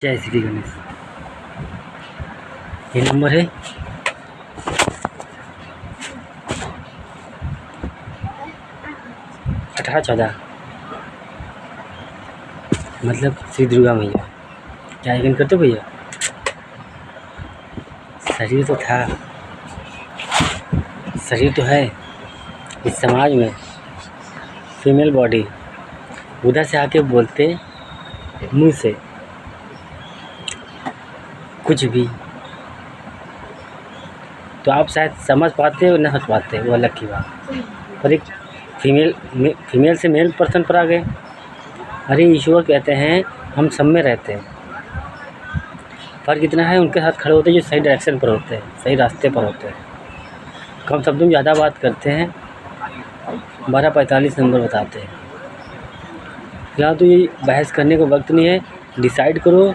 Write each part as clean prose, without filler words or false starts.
जय श्री गणेश। ये नंबर है 18-14, मतलब श्री दुर्गा मैया। क्या यकीन करते हो भैया? शरीर तो था, शरीर तो है इस समाज में, फीमेल बॉडी। उधर से आके बोलते मुंह से कुछ भी, तो आप शायद समझ पाते हो, ना समझ पाते, वो अलग की बात। पर एक फीमेल से मेल पर्सन पर आ गए। अरे ईश्वर कहते हैं हम सब में रहते हैं, फ़र्क इतना है उनके साथ खड़े होते हैं जो सही डायरेक्शन पर होते हैं, सही रास्ते पर होते हैं। कम शब्दों में ज़्यादा बात करते हैं, 12-45 नंबर बताते हैं। फिलहाल तो ये बहस करने का वक्त नहीं है। डिसाइड करो,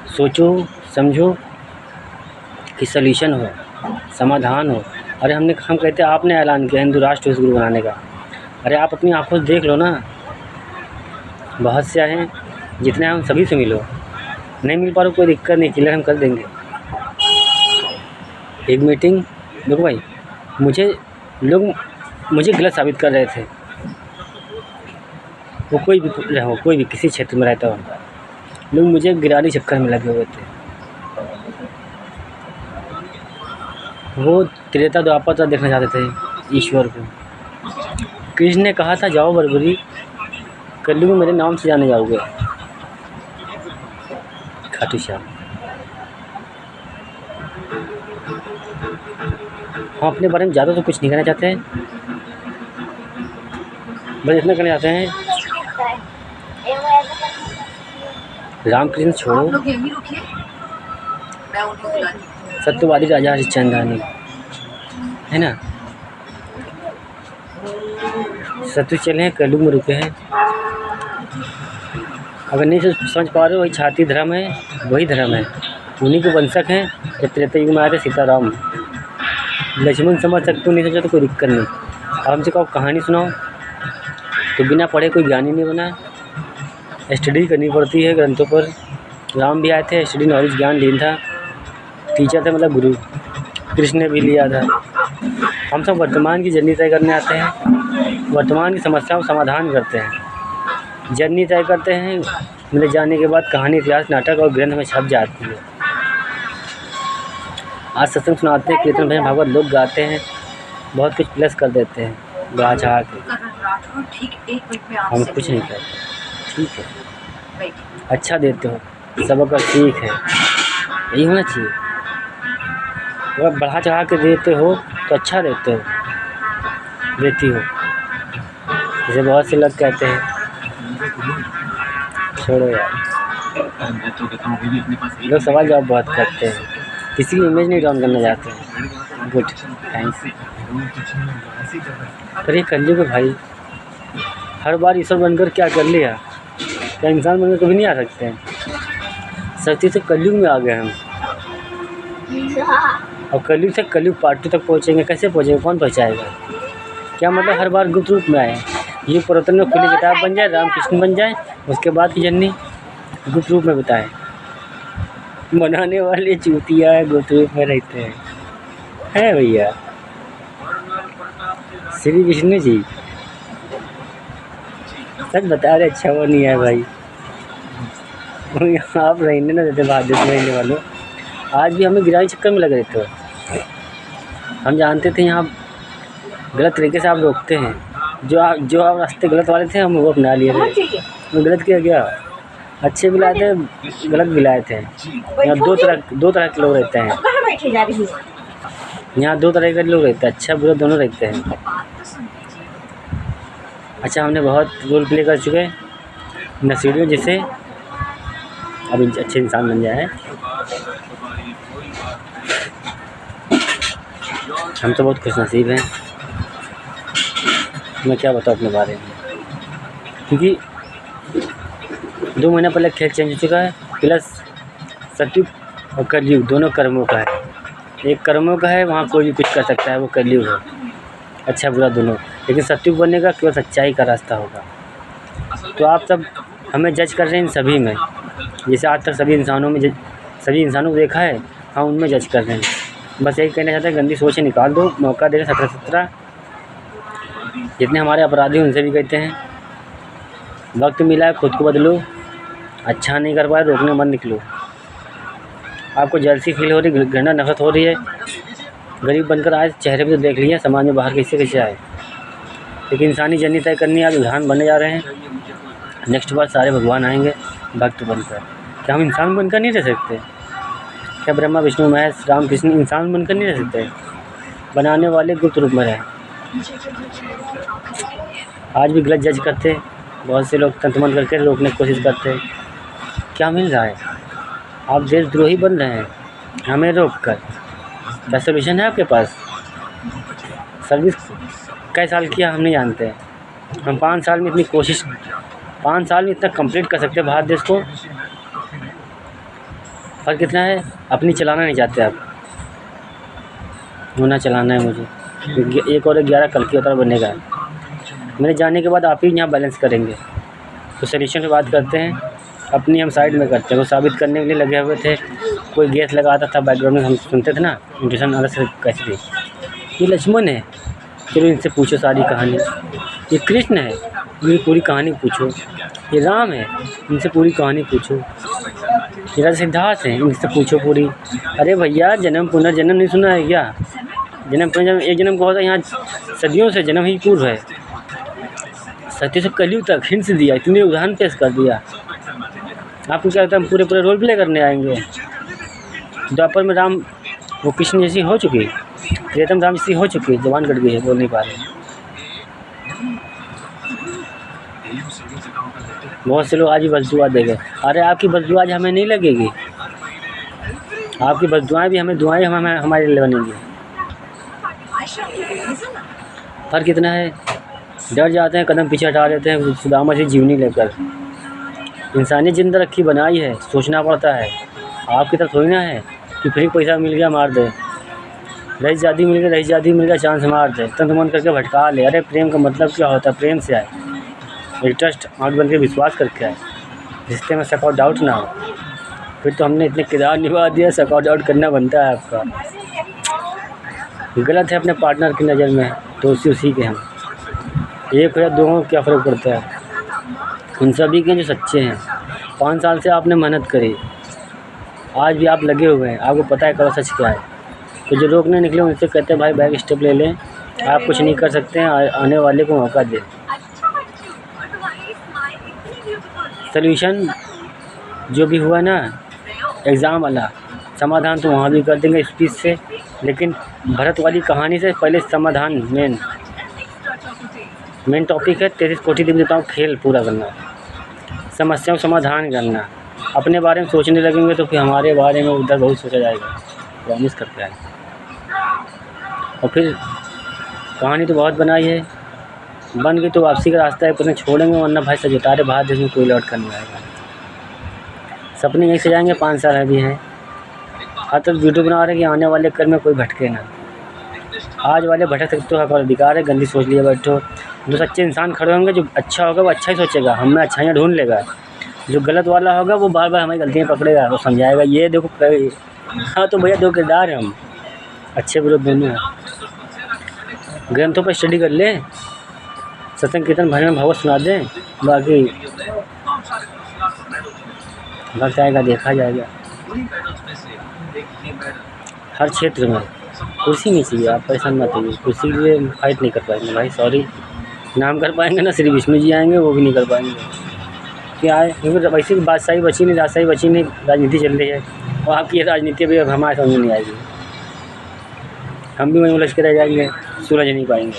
सोचो समझो कि सल्यूशन हो, समाधान हो। अरे हम कहते हैं आपने ऐलान किया हिंदू राष्ट्र विश्व गुरु बनाने का। अरे आप अपनी आंखों से देख लो ना, बहुत से हैं, जितने हैं हम सभी से मिलो। नहीं मिल पा रहा कोई दिक्कत नहीं, क्लियर हम कर देंगे। एक मीटिंग, देखो भाई, लोग मुझे गलत साबित कर रहे थे। वो कोई भी किसी क्षेत्र में रहता हो, लोग मुझे गिराने चक्कर में लगे हुए थे। वो त्रेता द्वापर देखना चाहते थे ईश्वर को। कृष्ण ने कहा था जाओ बरबरी, कलयुग में मेरे नाम से जाने जाओगे। खाटू श्याम। हम अपने बारे में ज़्यादा तो कुछ नहीं कहना चाहते हैं, बस इतना कहना चाहते हैं रामकृष्ण छोड़ो, सत्यवादी राजा हरिश्चंद्र है ना, सत्य चले हैं, कलयुग में रुके हैं। अगर नहीं समझ पा रहे हो, वही छाती धर्म है, वही धर्म है, उन्हीं के वंशक हैं जब त्रेता युग में आए थे सीताराम। लक्ष्मण समझ सकते हो, नहीं समझा तो कोई दिक्कत नहीं। अब हमसे कहो कहानी सुनाओ, तो बिना पढ़े कोई ज्ञानी नहीं बना। स्टडी करनी पड़ती है ग्रंथों पर। राम भी आए थे, स्टडी नॉलेज ज्ञान लीन था, टीचर थे मतलब गुरु। कृष्ण ने भी लिया था। हम सब वर्तमान की जर्नी तय करने आते हैं, वर्तमान की समस्याओं का समाधान करते हैं, जर्नी तय करते हैं। मिले जाने के बाद कहानी, इतिहास, नाटक और ग्रंथ में छप जाती है। आज सत्संग सुनाते हैं, कीर्तन भजन भागवत लोग गाते हैं, बहुत कुछ प्लस कर देते हैं बढ़ा चढ़ा के। हम कुछ नहीं करते, ठीक है, अच्छा देते हो, सबका ठीक है, यही होना चाहिए। अगर बढ़ा चढ़ा के देते हो तो अच्छा देते हो, देती हो। जैसे बहुत से लोग कहते हैं, छोड़ो यार, लोग सवाल जवाब बहुत करते हैं, किसी की इमेज नहीं डाउन करना चाहते हैं। Good, thanks. पर ये कलयुग है भाई, हर बार ईश्वर बनकर क्या कर लिया? क्या इंसान बनकर कभी नहीं आ सकते हैं? सच्ची से कलयुग में आ गए हम, और कलयुग से कलयुग पार्ट 2 तक पहुँचेंगे। कैसे पहुँचेंगे, कौन पहुँचाएगा? क्या मतलब हर बार गुप्त रूप में आए? ये प्रवर्तन में खुली किताब बन जाए, रामकृष्ण बन जाए, उसके बाद की जर्नी गुप्त रूप में बताए। बनाने वाले चूतिया गुप्त रूप में रहते हैं, है भैया। श्री विष्णु जी सच बता रहे, अच्छा वो नहीं है भाई। आप रहने ना देते बहादुर रहने वालों, आज भी हमें गिराने चक्कर में लगे रहते हो। हम जानते थे यहाँ गलत तरीके से आप रोकते हैं, जो आप रास्ते गलत वाले थे हम वो अपना लिए थे। वो गलत किया गया, अच्छे भी लाए थे, गलत भी लाए थे। यहाँ दो तरह के लोग रहते हैं, यहाँ 2 तरह के लोग रहते हैं, अच्छा बुरा दोनों रहते हैं। अच्छा, हमने बहुत रोल प्ले कर चुके हैं नसीड़ियों, जिससे अब अच्छे इंसान बन जाए। हम तो बहुत खुशनसीब हैं, मैं क्या बताऊँ अपने बारे में, क्योंकि 2 महीना पहले खेल चेंज हो चुका है। प्लस सत्युग और कलयुग दोनों कर्मों का है। एक कर्मों का है, वहाँ कोई भी कुछ कर सकता है, वो कलयुग है, अच्छा बुरा दोनों। लेकिन सत्युग बनने का केवल सच्चाई का रास्ता होगा। तो आप सब हमें जज कर रहे हैं इन सभी में, जैसे आज तक सभी इंसानों को देखा है, हम उनमें जज कर रहे हैं। बस यही कहना चाहते हैं, गंदी सोचें निकाल दो, मौका दे रहे 17 जितने हमारे अपराधी उनसे भी कहते हैं वक्त मिला है खुद को बदलो, अच्छा नहीं कर पाए रोकने मत निकलो। आपको जेलसी फील हो रही, घृणा नफरत हो रही है, गरीब बनकर आए चेहरे पे तो देख लिया समाज में बाहर कैसे कैसे आए, लेकिन इंसानी जर्नी तय करनी आज उदाहरण बनने जा रहे हैं। नेक्स्ट बार सारे भगवान आएंगे भक्त बनकर। क्या हम इंसान बनकर नहीं रह सकते? क्या ब्रह्मा विष्णु महेश राम कृष्ण इंसान बनकर नहीं रह सकते? बनाने वाले गुप्त रूप में रहे। आज भी गलत जज करते, बहुत से लोग तंतमन करके रोकने की कोशिश करते। क्या मिल रहा है? आप देशद्रोही बन रहे हैं हमें रोक कर। क्या सोल्यूशन है आपके पास? सर्विस कई साल किया हम नहीं जानते। हम 5 साल में इतनी कोशिश, 5 साल में इतना कंप्लीट कर सकते हैं भारत देश को। फ़र्क कितना है, अपनी चलाना नहीं चाहते आप, होना चलाना है मुझे। 1 और 11 कल की अवतार बनेगा। मेरे जाने के बाद आप ही यहाँ बैलेंस करेंगे। तो सोल्यूशन पे बात करते हैं, अपनी हम साइड में करते हैं। वो साबित करने के लिए लगे हुए थे। कोई गैस लगाता था बैकग्राउंड में, हम सुनते थे ना, इंट्रेशन अलग से कैसे थी। ये लक्ष्मण है, चलो इनसे पूछो सारी कहानी। ये कृष्ण है, इनकी पूरी कहानी पूछो। ये राम है, इनसे पूरी कहानी पूछो। ये राजा सिद्धार्थ है, इनसे पूछो पूरी। अरे भैया, जन्म पुनर्जन्म नहीं सुना है क्या? जन्म पुनर्जन्म एक जन्म का होता है, यहाँ सदियों से जन्म ही पूर्व है। सत्य से कलयुग तक हिंट दिया, इतने उदाहरण पेश कर दिया। आपको क्या लगता है हम पूरे रोल प्ले करने आएंगे? द्वापर में राम वो कृष्ण जैसी हो चुकी, त्रेतम राम जैसी हो चुकी, जवान कट गई है, बोल नहीं पा रहे। बहुत से लोग आज ही बददुआ देंगे। अरे आपकी बददुआ आज हमें नहीं लगेगी, आपकी बददुआएं भी हमें दुआएं हमारे लिए बनेंगी। फर्क कितना है, डर जाते हैं, कदम पीछे हटा देते हैं सुदामा से जीवनी लेकर। इंसानियत जिंदा रखी बनाई है, सोचना पड़ता है। आपकी तरफ थोड़ी ना है कि फ्री पैसा मिल गया मार दे, रईस जादी मिल गया चांस मार दे, तंत मन करके भटका ले। अरे प्रेम का मतलब क्या होता है? प्रेम से आए, एक ट्रस्ट आँख बन के विश्वास करके आए, रिश्ते में शक और डाउट ना हो। फिर तो हमने इतने किरदार निभा दिया, शक और डाउट करना बनता है आपका। गलत है अपने पार्टनर की नज़र में तो उसी के हम, एक हो या दो हो क्या फ़र्क पड़ता है? उन सभी के जो सच्चे हैं। 5 साल से आपने मेहनत करी, आज भी आप लगे हुए हैं, आपको पता है करो सच क्या है। तो जो रोकने निकले उनसे कहते हैं भाई बैक स्टेप ले लें, आप कुछ नहीं कर सकते हैं, आने वाले को मौका दें। सल्यूशन जो भी हुआ ना, एग्ज़ाम वाला समाधान तो वहाँ भी कर देंगे स्पीच से, लेकिन भरत वाली कहानी से पहले समाधान मेन टॉपिक है। 33 कोटि देवी देवताओं खेल पूरा करना, समस्याओं समाधान करना। अपने बारे में सोचने लगेंगे तो फिर हमारे बारे में उधर बहुत सोचा जाएगा, प्रॉमिस करते हैं। और फिर कहानी तो बहुत बनाई है, बन गई तो वापसी का रास्ता है, पर छोड़ेंगे वरना भाई सजुतारे भारत देश में कोई लौट कर नहीं आएगा। सपने यहीं से जाएंगे, 5 साल अभी हैं। हर तक वीडियो बना रहे कि आने वाले कल में कोई भटके ना। आज वाले भटक सकते तो हक और अधिकार है, गंदी सोच लिए बैठो। जो सच्चे इंसान खड़े होंगे, जो अच्छा होगा वो अच्छा ही सोचेगा, हमें अच्छाइयाँ ढूंढ लेगा। जो गलत वाला होगा वो बार बार हमारी गलतियाँ पकड़ेगा, वो समझाएगा ये देखो। हाँ तो भैया 2 किरदार हैं हम, अच्छे विरोध दोनों हैं। ग्रंथों पर स्टडी कर ले, सत्संग कीर्तन भजन भागवत सुना दें, बाकी वक्त आएगा देखा जाएगा। हर क्षेत्र में कुर्सी नहीं चाहिए, आप परेशान मत होइए। कुर्सी के लिए फाइट नहीं कर पाएंगे भाई, सॉरी। नाम कर पाएंगे ना, श्री विष्णु जी आएंगे, वो भी नहीं कर पाएंगे। क्या है, क्योंकि वैसे भी बादशाही बची नहीं, राजशाही बची नहीं, राजनीति चल रही है। और आपकी ये राजनीति भी अब हमारे समझ में नहीं आएगी, हम भी वहीं उलझ के रह जाएंगे, सुलझ नहीं पाएंगे।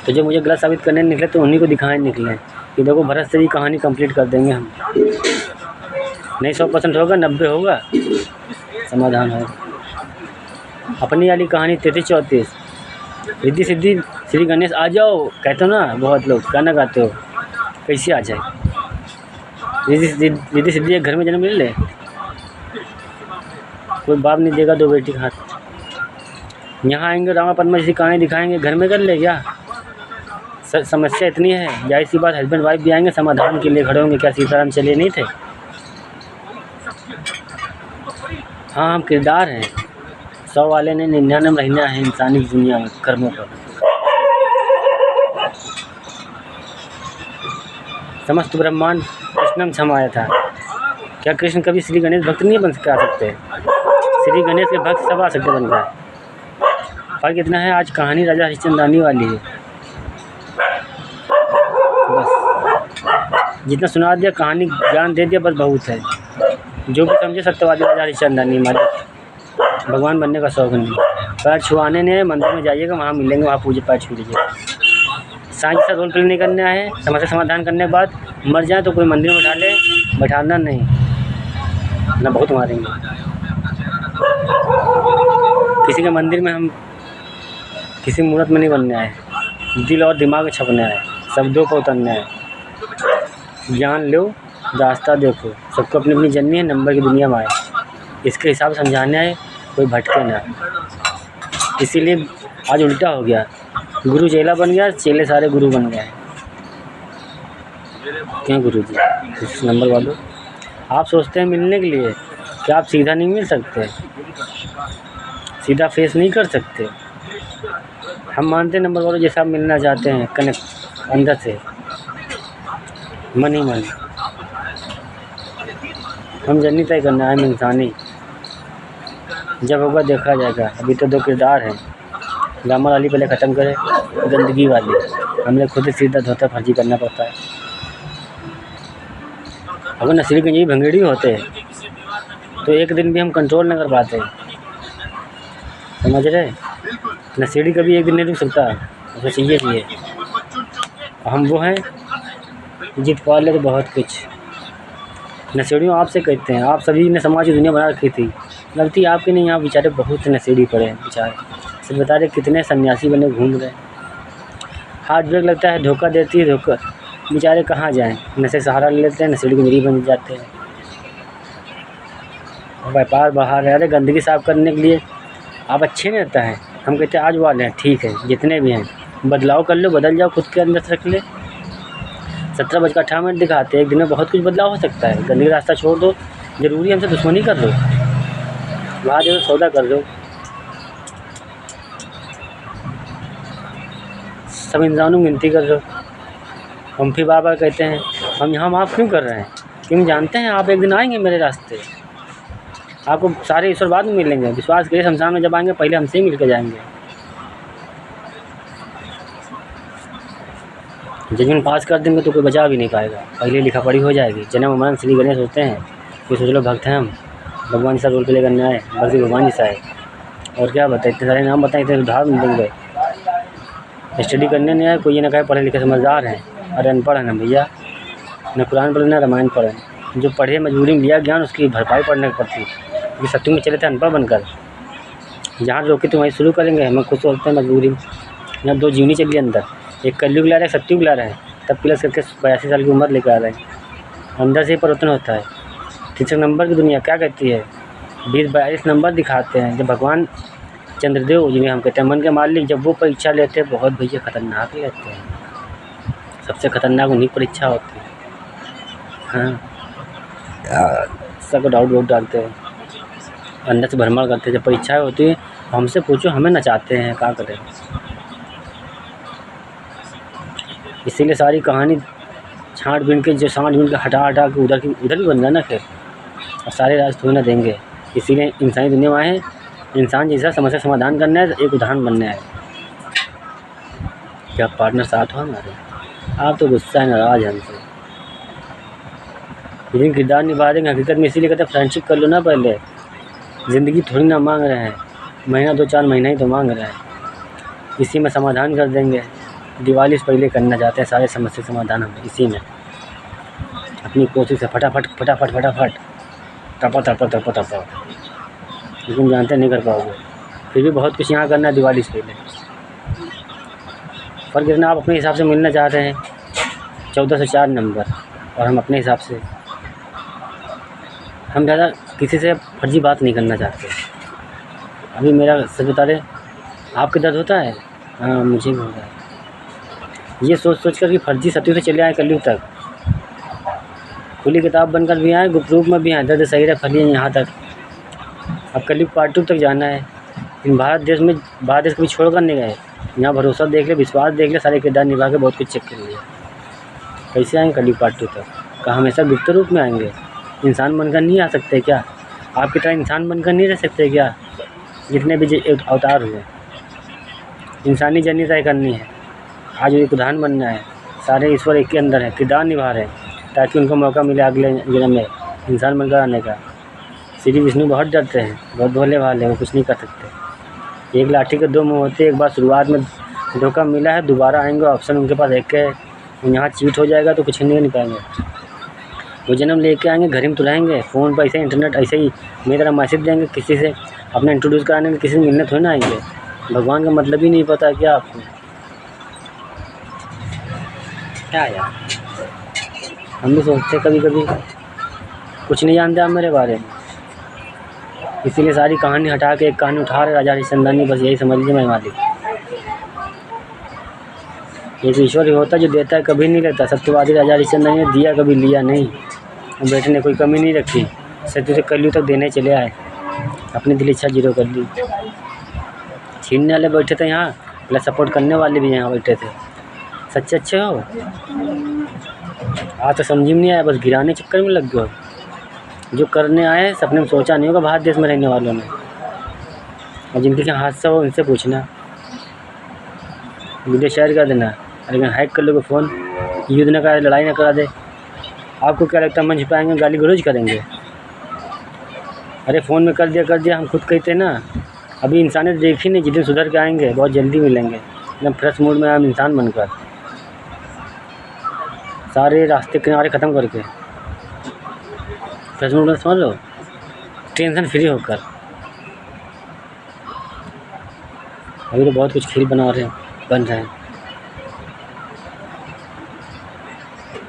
तो जब मुझे गलत साबित करने निकले तो उन्हीं को दिखाने निकले कि देखो भरत से ही कहानी कंप्लीट कर देंगे हम। नहीं 100% होगा, 90 होगा, समाधान है। अपनी वाली कहानी 33-34 रिद्धि सिद्धि श्री गणेश आ जाओ कहते हो ना, बहुत लोग गाना गाते हो, कैसे आ जाए? रिद्धि सिद्धि एक घर में जन्म ले ले, कोई बाप नहीं देगा 2 बेटी का हाथ। यहाँ आएंगे रामा पद्मा जैसी कहानी दिखाएंगे, घर में कर ले क्या? समस्या इतनी है, जाहिर सी बात हस्बैंड वाइफ भी आएंगे, समाधान के लिए खड़े होंगे। क्या सीताराम चले नहीं थे? हाँ, हम किरदार हैं। 100 वाले ने 99 रहना है इंसानी दुनिया में कर्मों पर। समस्त ब्रह्मांड कृष्ण में समाया था। क्या कृष्ण कभी श्री गणेश भक्त नहीं बन सकते? श्री गणेश के भक्त सब आ सकते बनकर। फर्क इतना है, आज कहानी राजा हरिश्चंद्रानी वाली है। बस जितना सुना दिया, कहानी ज्ञान दे दिया, बस बहुत है। जो भी समझे सत्यवादी राजा हरिश्चंद्रानी मालिक। भगवान बनने का शौक नहीं, पैर छुआने नहीं है। मंदिर में जाइएगा, वहाँ मिलेंगे, वहाँ पूजे पैर छू लीजिएगा। साईं जैसा रोल प्ले नहीं करना है। समस्या समाधान करने के बाद मर जाए तो कोई मंदिर में बैठा ले, बैठाना नहीं ना, बहुत मारेंगे। किसी के मंदिर में हम किसी मूर्त में नहीं बनना है। दिल और दिमाग में छपना है, शब्दों को उतरना है। ज्ञान लो, रास्ता देखो। सबको अपनी अपनी जर्नी है, नंबर की दुनिया में आए, इसके हिसाब से समझाना है, कोई भटके ना। इसीलिए आज उल्टा हो गया, गुरु चेला बन गया, चेले सारे गुरु बन गए हैं। क्यों गुरु जी? इस नंबर वालों, आप सोचते हैं मिलने के लिए, क्या आप सीधा नहीं मिल सकते? सीधा फेस नहीं कर सकते? हम मानते हैं नंबर वालों, जैसा आप मिलना चाहते हैं, कनेक्ट अंदर से, मन ही मन। हम जर्नी तय करना है इंसानी, जब होगा देखा जाएगा। अभी तो 2 किरदार हैं। ग्रामर वाली पहले ख़त्म करें, गंदगी वाली हमें खुद ही सीधा धोता फर्जी करना पड़ता है। अगर नसीड़ी गंजी भंगेड़ी होते तो एक दिन भी हम कंट्रोल नहीं कर पाते, समझ रहे? नसीड़ी कभी एक दिन नहीं रुक सकता, उसे चाहिए। हम वो हैं जीत पा ले तो बहुत कुछ। नशेड़ियों आपसे कहते हैं, आप सभी ने समाज की दुनिया बना रखी थी, गलती आपकी नहीं। आप बेचारे बहुत नशेड़ी पड़े हैं बेचारे। सिर्फ बता रहे कितने सन्यासी बने घूम रहे। हार्ट ब्रेक लगता है, धोखा देती है, धोखा बेचारे कहाँ जाएं? नशे सहारा ले लेते हैं, नशेड़ी की मरीज बन जाते हैं। व्यापार बढ़ा रहे। अरे गंदगी साफ़ करने के लिए आप अच्छे नहीं रहता है। हम कहते हैं आज वाले हैं, ठीक है, जितने भी हैं बदलाव कर लो, बदल जाओ, खुद के अंदर से रख ले। 17:18 दिखाते हैं, एक दिन में बहुत कुछ बदलाव हो सकता है। गंदगी रास्ता छोड़ दो, ज़रूरी हमसे दुश्मनी कर लो, वहाँ जो सौदा कर दो। सब इंसानों की गिनती कर दो। हम फिर बार बार कहते हैं हम यहाँ माफ़ क्यों कर रहे हैं? क्योंकि जानते हैं आप एक दिन आएंगे मेरे रास्ते, आपको सारे ईश्वर बाद में मिलेंगे। विश्वास करिए, शमशान में जब आएंगे पहले हमसे ही मिल कर जाएंगे। जजमेंट पास कर देंगे तो कोई बचा भी नहीं पाएगा, पहले लिखा पढ़ी हो जाएगी। जन्म मरण श्री गणेश होते हैं, कोई सोच लो भक्त हैं हम, भगवान जैसा रोल प्ले करना है, भक्ति भगवान जैसा है। और क्या बताए, इतने सारे नाम बताए, इतने उदाहरण देंगे। स्टडी करने नहीं आए, कोई ये ना कहे पढ़े लिखे समझदार हैं, अरे अनपढ़ है ना भैया, न कुरान पढ़े ना रामायण पढ़े। जो पढ़े मजबूरी में लिया ज्ञान, उसकी भरपाई पढ़ने की पड़ती है। क्योंकि सत्युग में चले थे अनपढ़ बनकर, जहाँ रोके तो वहीं शुरू करेंगे। हम खुद सोचते हैं मजबूरी में, यहाँ 2 जीवनी चलिए अंदर, एक कलयुग ला रहे हैं, सत्युग ला रहे हैं, तब प्लस करके 82 साल की उम्र लेकर आ रहे हैं। अंदर से ही परिवर्तन होता है। 63 नंबर की दुनिया क्या कहती है, 20-22 नंबर दिखाते हैं। जब भगवान चंद्रदेव जिन्हें हम कहते हैं मन के मालिक, जब वो परीक्षा लेते हैं बहुत भैया खतरनाक लेते हैं। सबसे खतरनाक उन्हीं परीक्षा होती है। हाँ, सबको डाउट डालते हैं, अंदर से भ्रमण करते हैं। जब परीक्षाएँ होती है हमसे पूछो, हमें नचाते हैं, क्या करें। इसीलिए सारी कहानी छाँट बीन के, जो साँट बीन के हटा के उधर भी बन जाए ना फिर, और सारे राज थोड़ी ना देंगे। इसीलिए इंसानी दुनिया में आए, इंसान जैसा समस्या समाधान करना है, एक उदाहरण बनना है। क्या पार्टनर साथ हो हमारे? आप तो गुस्सा है, नाराज़ है हमसे, लेकिन किरदार निभा देंगे। हकीकत में इसीलिए कहते हैं फ्रेंडशिप कर लो ना पहले। ज़िंदगी थोड़ी ना मांग रहे हैं, महीना 2-4 महीना ही तो मांग रहे हैं, इसी में समाधान कर देंगे। दिवाली से पहले करना चाहते हैं सारे समस्या समाधान हम इसी में, अपनी कोशिश से फटाफट टपा, लेकिन जानते नहीं कर पाओगे। फिर भी बहुत कुछ यहाँ करना है दिवाली से पहले। फर्क इतना, आप अपने हिसाब से मिलना चाहते हैं 1404 नंबर, और हम अपने हिसाब से, हम ज़्यादा किसी से फर्जी बात नहीं करना चाहते। अभी मेरा सच बता रहे, आपके दर्द होता है? हाँ, मुझे भी होता है। ये सोच कर कि फर्जी सत्य से चले आए कलयुग तक, खुली किताब बनकर भी आए, गुप्त रूप में भी आए, दर्द सही रहे फलिए यहाँ तक। अब कलयुग पार्ट 2 तक जाना है। इन भारत देश कभी छोड़कर नहीं गए। यहाँ भरोसा देख ले, विश्वास देख ले, सारे किरदार निभा के बहुत कुछ चेक कर लिया। कैसे आएंगे कलयुग पार्ट 2 तक? क्या हमेशा गुप्त रूप में आएंगे? इंसान बनकर नहीं आ सकते क्या? आपकी तरह इंसान बनकर नहीं रह सकते क्या? जितने भी अवतार हुए, इंसानी जर्नी तय करनी है। आज एक उदाहरण बनना है। सारे ईश्वर एक के अंदर है, किरदार निभा रहे हैं ताकि उनको मौका मिले अगले जन्म में इंसान बनकर आने का। श्री विष्णु बहुत डरते हैं, बहुत भोले भाले, वो कुछ नहीं कर सकते। एक लाठी के 2 मुँह होते हैं। एक बार शुरुआत में धोखा मिला है, दोबारा आएंगे ऑप्शन उनके पास एक है। यहाँ चीट हो जाएगा तो कुछ नहीं पाएंगे। वो जन्म लेके आएंगे, घर में तुलाएंगे, फ़ोन पर ऐसे इंटरनेट ऐसे ही मेरी तरह मैसेज देंगे। किसी से अपना इंट्रोड्यूस कराने में किसी से मिलने थोड़ी ना आएंगे। भगवान का मतलब ही नहीं पता है क्या आपको? क्या यार, हम भी सोचते कभी कभी कुछ नहीं जानते आप मेरे बारे में, इसीलिए सारी कहानी हटा के एक कहानी उठा रहे राजा हरिश्चंद्र। बस यही समझ लीजिए मैं मालिक। एक ईश्वर ही होता जो देता है, कभी नहीं लेता। सत्यवादी राजा हरिश्चंद्र ने दिया, कभी लिया नहीं। बेटे ने कोई कमी नहीं रखी, सत्य से कलयुग तक देने चले आए, अपनी दिल इच्छा 0 कर दी। छीनने वाले बैठे थे यहाँ, प्लस सपोर्ट करने वाले भी यहाँ बैठे थे। सच्चे अच्छे हो, आज तो समझ में नहीं आया, बस गिराने चक्कर में लग गए हो। जो करने आए सपने में सोचा नहीं होगा भारत देश में रहने वालों ने। और जिनके क्या हादसा हो उनसे पूछना, वीडियो शेयर कर देना। लेकिन हैक कर लोगे फ़ोन, युद्ध न करा दे, लड़ाई न करा दे, आपको क्या लगता है मंच पे आएंगे गाली गलौज करेंगे? अरे फ़ोन में कर दिया, हम खुद कहते ना। अभी इंसानियत देखी नहीं, जितने सुधर के आएंगे बहुत जल्दी मिलेंगे एकदम फ्रेश मूड में, हम इंसान बनकर सारे रास्ते किनारे ख़त्म करके फ्रेश मूड में, समझ लो, टेंशन फ्री होकर। अभी तो बहुत कुछ खेल बन रहे हैं।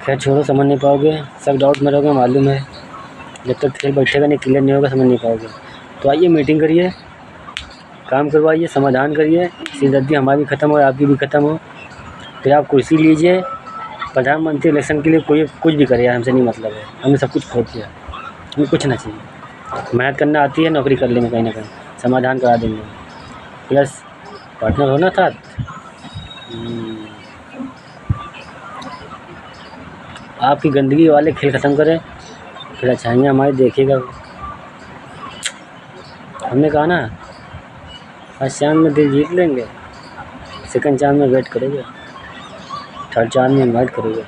खैर छोड़ो, समझ नहीं पाओगे, सब डाउट में रहोगे, मालूम है। जब तक खेल बैठेगा नहीं, क्लियर नहीं होगा, समझ नहीं पाओगे। तो आइए मीटिंग करिए, काम करवाइए, समाधान करिए, सिरदर्दी हमारी भी ख़त्म हो, आपकी भी ख़त्म हो। फिर आप कुर्सी लीजिए। प्रधानमंत्री इलेक्शन के लिए कोई कुछ भी करे, हमसे नहीं मतलब है। हमने सब कुछ खो दिया, हमें कुछ ना चाहिए। मेहनत करना आती है, नौकरी कर लेंगे, कहीं ना कहीं समाधान करा देंगे। प्लस पार्टनर होना था। आपकी गंदगी वाले खेल ख़त्म करें, फिर अच्छाइयाँ हमारी देखिएगा। हमने कहा ना, फर्स्ट चांद में दिल जीत लेंगे, सेकंड चांद में वेट करोगे, थर्ड चांद में इन्वाइट करोगे।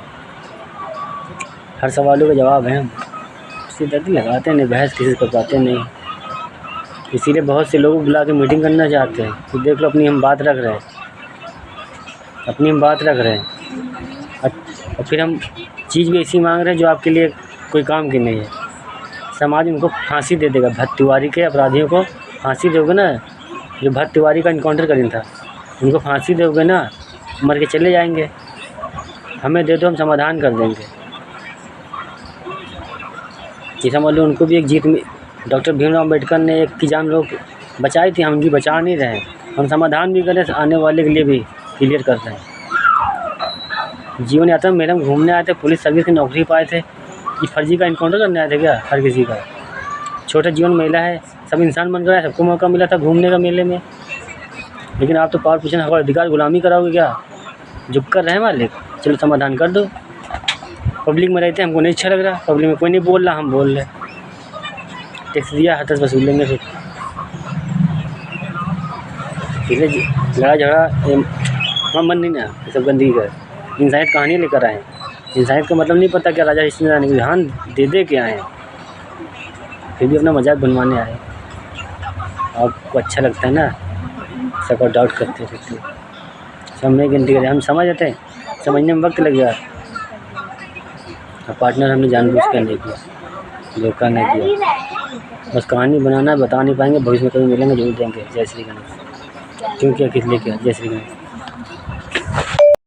हर सवालों का जवाब है हम, सिरदर्दी लगाते नहीं, बहस किसी से कर पाते नहीं। इसीलिए बहुत से लोग बुला के मीटिंग करना चाहते हैं कि देख लो अपनी हम बात रख रहे हैं, और फिर हम चीज़ भी ऐसी मांग रहे हैं जो आपके लिए कोई काम की नहीं है। समाज उनको फांसी दे देगा। भट्ट तिवारी के अपराधियों को फांसी दोगे ना, जो भट्ट तिवारी का इनकाउंटर करी था, उनको फांसी दोगे ना, मर के चले जाएंगे। हमें दे दो, हम समाधान कर देंगे। ये समझ लो, उनको भी एक जीत में डॉक्टर भीमराव अम्बेडकर ने एक की जान लोग बचाई थी, हम उनकी बचा नहीं रहे। हम समाधान भी करें, आने वाले के लिए भी क्लियर कर रहे हैं। जीवन यात्रा में मैडम घूमने आए थे, पुलिस सर्विस की नौकरी पाए थे, ये फर्जी का इनकाउंटर करने आए थे क्या? हर किसी का छोटा जीवन महिला है, सब इंसान बन गया है, सबको मौका मिला था घूमने का मेले में। लेकिन आप तो पावर पोजिशन, हक अधिकार गुलामी कराओगे क्या? झुक कर रहे मालिक, चलो समाधान कर दो। पब्लिक में रहते हैं, हमको नहीं अच्छा लग रहा, पब्लिक में कोई नहीं बोल रहा, हम बोल रहे। टैक्स दिया, हथस वसूल लेंगे। फिर लड़ा झगड़ा मन नहीं ना, ये सब गंदगी का। इंसानियत कहानी लेकर आए। इंसानियत का मतलब नहीं पता क्या राजा हरिश्चंद्र ने ध्यान दे के आए, फिर भी अपना मजाक बनवाने आए। आपको अच्छा लगता है ना, सबको डाउट करते रहते, सब नहीं गिनती करते। हम समझ जाते हैं, समझने में वक्त लग गया। पार्टनर हमने जानबूझ कर नहीं किया, धोखा नहीं किया, बस कहानी बनाना, बता नहीं पाएंगे। भविष्य में कभी मिलेंगे, जरूर देंगे। जय श्री गणेश। क्यों किया, किस लिए किया? जय श्री गणेश।